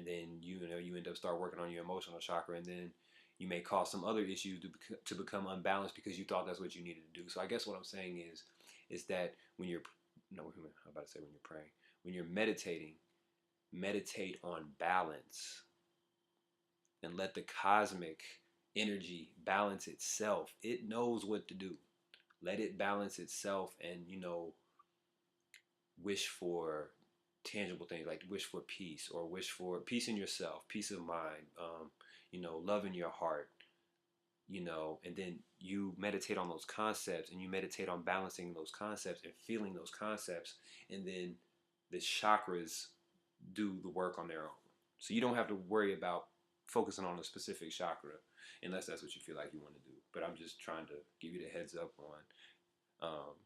and then you end up start working on your emotional chakra, and then you may cause some other issues to become unbalanced because you thought that's what you needed to do. So I guess what I'm saying is that when you're no, I'm about to say when you're praying, when you're meditating, meditate on balance and let the cosmic energy balance itself. It knows what to do. Let it balance itself, and wish for tangible things, like wish for peace, or wish for peace in yourself, peace of mind, love in your heart, and then you meditate on those concepts, and you meditate on balancing those concepts and feeling those concepts, and then the chakras do the work on their own. So you don't have to worry about focusing on a specific chakra unless that's what you feel like you want to do. But I'm just trying to give you the heads up on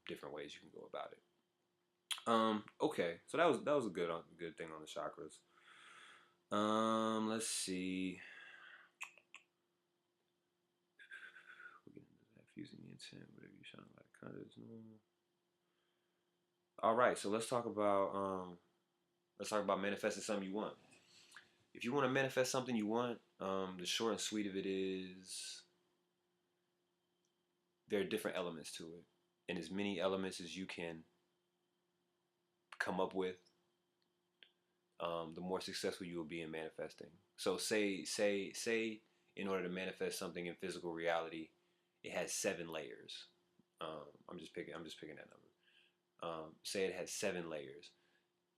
different ways you can go about it. Okay, so that was a good thing on the chakras. Let's see. We're getting into that fusing the intent, whatever you shine like colors. All right, so let's talk about manifesting something you want. If you want to manifest something you want, the short and sweet of it is there are different elements to it, and as many elements as you can come up with, the more successful you will be in manifesting. So say in order to manifest something in physical reality, it has 7 layers. I'm just picking that number. Say it has 7 layers.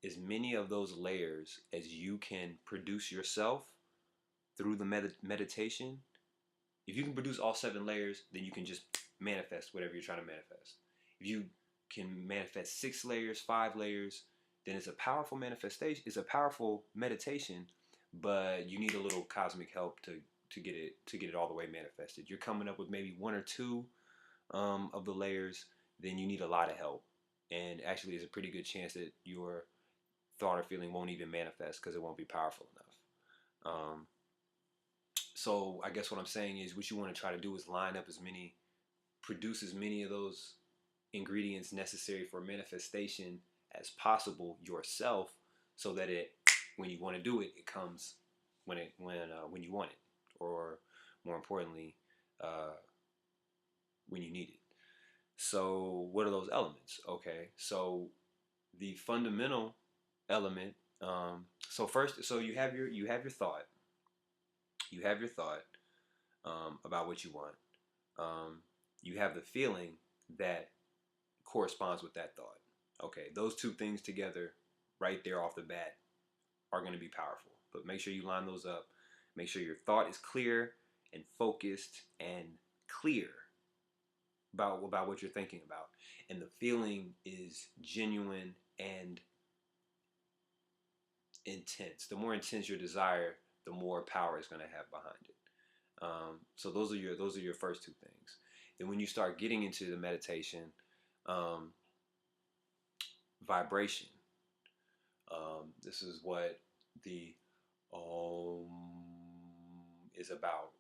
As many of those layers as you can produce yourself through the meditation. If you can produce all 7 layers, then you can just manifest whatever you're trying to manifest. If you can manifest 6 layers, 5 layers, then it's a powerful manifestation. It's a powerful meditation, but you need a little cosmic help to get it all the way manifested. You're coming up with maybe 1 or 2 of the layers, then you need a lot of help. And actually, there's a pretty good chance that your thought or feeling won't even manifest because it won't be powerful enough. So I guess what I'm saying is what you want to try to do is produce as many of those ingredients necessary for manifestation as possible yourself, so that when you want to do it, it comes when you want it, or more importantly, uh, when you need it. So what are those elements? Okay, so the fundamental element. So you have your thought. You have your thought about what you want. Um, you have the feeling that corresponds with that thought. Okay, those two things together, right there off the bat, are going to be powerful. But make sure you line those up. Make sure your thought is clear and focused and clear about what you're thinking about, and the feeling is genuine and intense. The more intense your desire, the more power it's going to have behind it. So those are your first two things. Then when you start getting into the meditation, um, vibration. This is what the is about.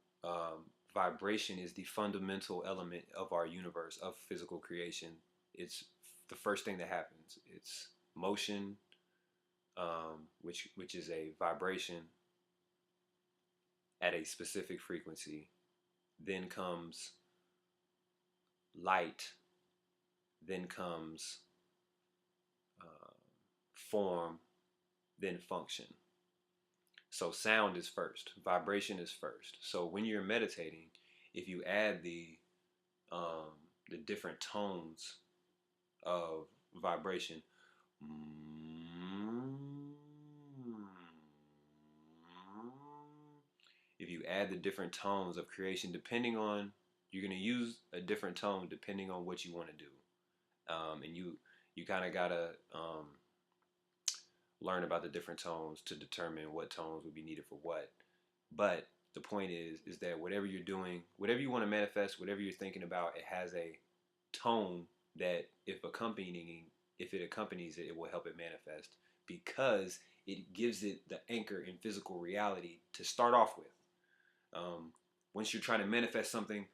Vibration is the fundamental element of our universe, of physical creation. It's the first thing that happens. It's motion, which is a vibration at a specific frequency. Then comes light. Then comes form. Then function. So sound is first. Vibration is first. So when you're meditating, if you add the different tones of vibration, if you add the different tones of creation, you're going to use a different tone depending on what you want to do. And you kind of got to learn about the different tones to determine what tones would be needed for what. But the point is that whatever you're doing, whatever you want to manifest, whatever you're thinking about, it has a tone that if it accompanies it, it will help it manifest, because it gives it the anchor in physical reality to start off with. Once you're trying to manifest something,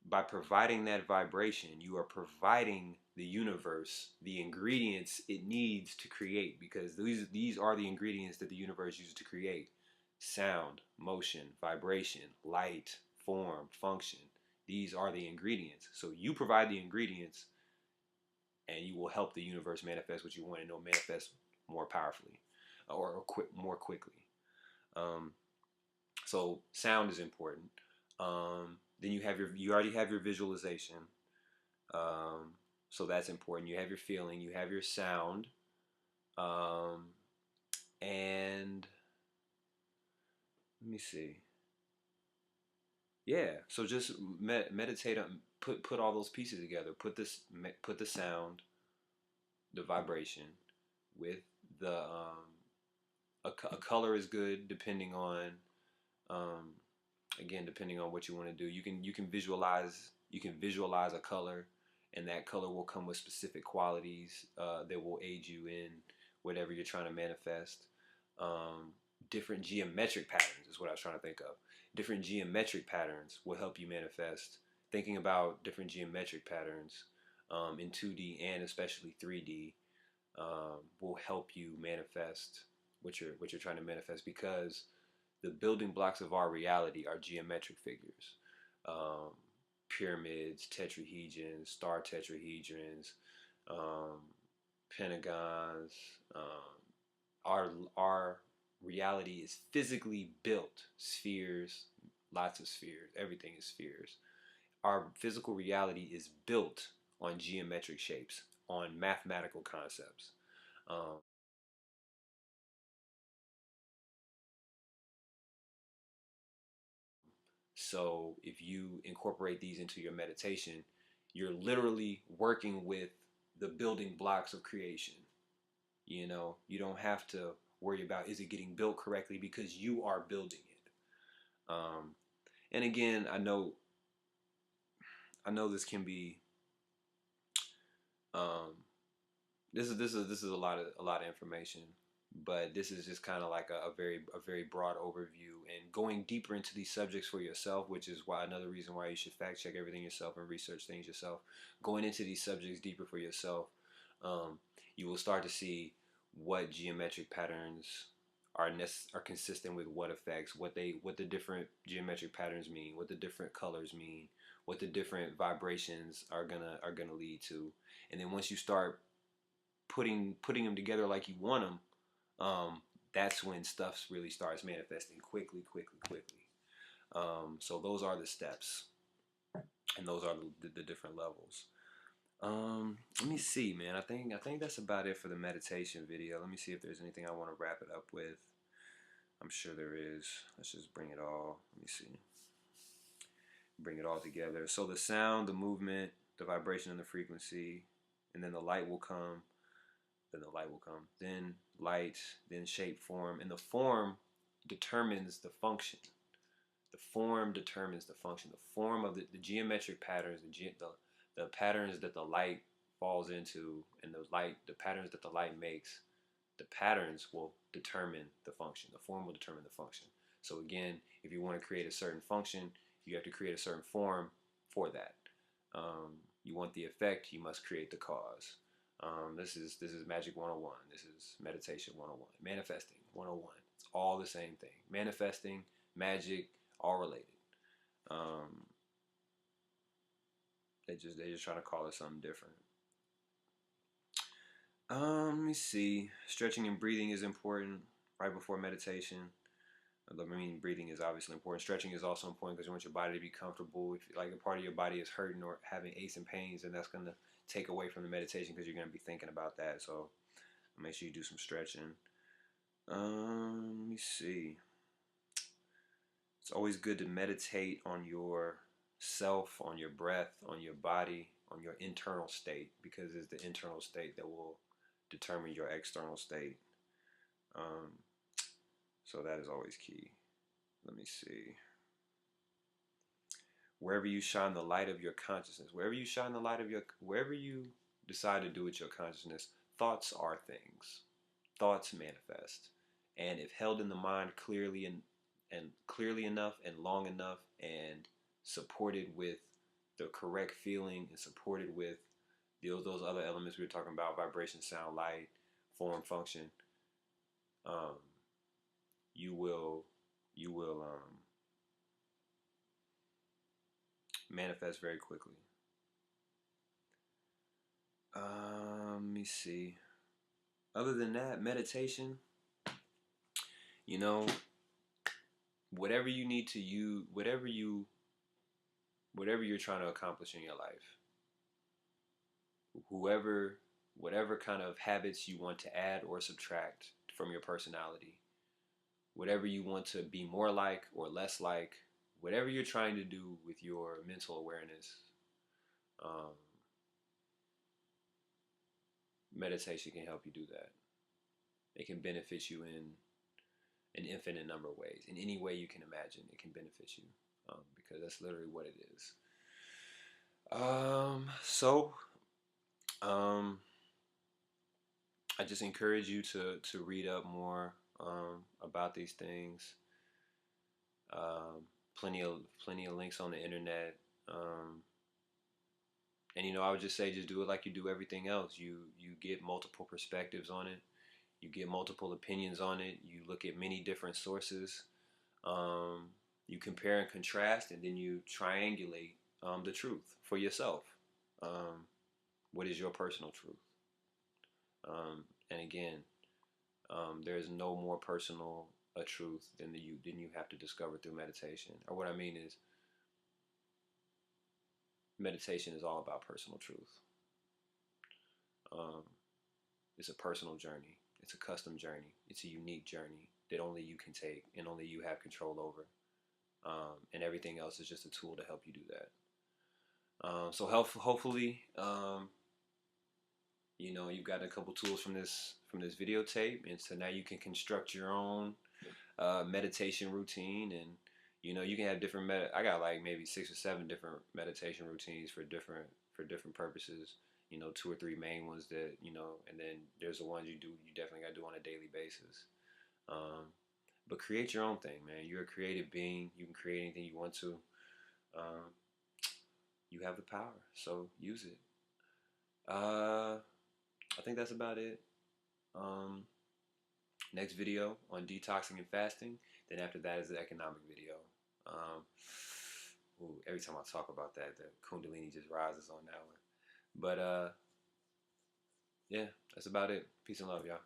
by by providing that vibration, you are providing the universe the ingredients it needs to create, because these are the ingredients that the universe uses to create: sound, motion, vibration, light, form, function. These are the ingredients. So you provide the ingredients, and you will help the universe manifest what you want, and it'll manifest more powerfully, or more quickly. Um, so sound is important. Then you already have your visualization. Um, so that's important. You have your feeling, you have your sound, um, and let me see. Yeah. So just meditate on, put all those pieces together. Put the sound, the vibration, with the a color is good depending on, um, again, depending on what you want to do. You can visualize a color, and that color will come with specific qualities that will aid you in whatever you're trying to manifest. Um, Different geometric patterns is what I was trying to think of. Different geometric patterns will help you manifest. Thinking about different geometric patterns in 2D and especially 3D will help you manifest what you're trying to manifest, because the building blocks of our reality are geometric figures. Um, Pyramids, tetrahedrons, star tetrahedrons, um, pentagons. Our reality is physically built. Spheres, lots of spheres. Everything is spheres. Our physical reality is built on geometric shapes, on mathematical concepts. Um, So if you incorporate these into your meditation, you're literally working with the building blocks of creation. You know, you don't have to worry about, is it getting built correctly, because you are building it. And again, I know this can be um, this is a lot of information, but this is just kind of like a very broad overview, and going deeper into these subjects for yourself, which is why another reason why you should fact check everything yourself and research things yourself. Going into these subjects deeper for yourself, um, you will start to see what geometric patterns are consistent with what effects, what the different geometric patterns mean, what the different colors mean, what the different vibrations are gonna lead to. And then once you start putting them together like you want them, that's when stuff really starts manifesting quickly, quickly, quickly. So those are the steps, and those are the different levels. Let me see, man. I think that's about it for the meditation video. Let me see if there's anything I want to wrap it up with. I'm sure there is. Let's just bring it all. Let me see. Bring it all together. So the sound, the movement, the vibration, and the frequency, and then the light will come. Then the light will come. Then light, then shape, form, and the form determines the function. The form determines the function. The form of the geometric patterns, the patterns that the light falls into, and the patterns that the light makes, the patterns will determine the function. The form will determine the function. So again, if you want to create a certain function, you have to create a certain form for that. You want the effect, you must create the cause. This is Magic 101. This is Meditation 101. Manifesting 101. It's all the same thing. Manifesting, magic, all related. Um, they just trying to call it something different. Let me see. Stretching and breathing is important right before meditation. I mean, breathing is obviously important. Stretching is also important because you want your body to be comfortable. If like a part of your body is hurting or having aches and pains, then that's going to take away from the meditation because you're going to be thinking about that. So make sure you do some stretching. Let me see. It's always good to meditate on your self, on your breath, on your body, on your internal state, because it's the internal state that will determine your external state. Um, so that is always key. Let me see. Wherever you shine the light of your consciousness, wherever you decide to do with your consciousness, thoughts are things. Thoughts manifest. And if held in the mind clearly and clearly enough and long enough and supported with the correct feeling and supported with those other elements we were talking about: vibration, sound, light, form, function, um, you will manifest very quickly. Let me see. Other than that, meditation, you know, whatever you need to use, whatever you're trying to accomplish in your life, whoever, whatever kind of habits you want to add or subtract from your personality, whatever you want to be more like or less like, whatever you're trying to do with your mental awareness, um, meditation can help you do that. It can benefit you in an infinite number of ways. In any way you can imagine, it can benefit you, because that's literally what it is. So I just encourage you to read up more about these things. Plenty of links on the internet. And I would just say, just do it like you do everything else. You get multiple perspectives on it. You get multiple opinions on it. You look at many different sources. Um, you compare and contrast, and then you triangulate the truth for yourself. Um, what is your personal truth? And again, there is no more personal a truth than you have to discover through meditation. Or what I mean is, meditation is all about personal truth. Um, it's a personal journey. It's a custom journey. It's a unique journey that only you can take and only you have control over. And everything else is just a tool to help you do that. So hopefully, you've got a couple tools from this videotape, and so now you can construct your own meditation routine, and you can have different I got like maybe 6 or 7 different meditation routines for different purposes. 2 or 3 main ones that and then there's the ones you definitely got to do on a daily basis. But create your own thing, man. You're a creative being. You can create anything you want to. Um, you have the power, so use it. I think that's about it. Um, Next video on detoxing and fasting. Then after that is the economic video. Every time I talk about that, the Kundalini just rises on that one. But yeah, that's about it. Peace and love, y'all.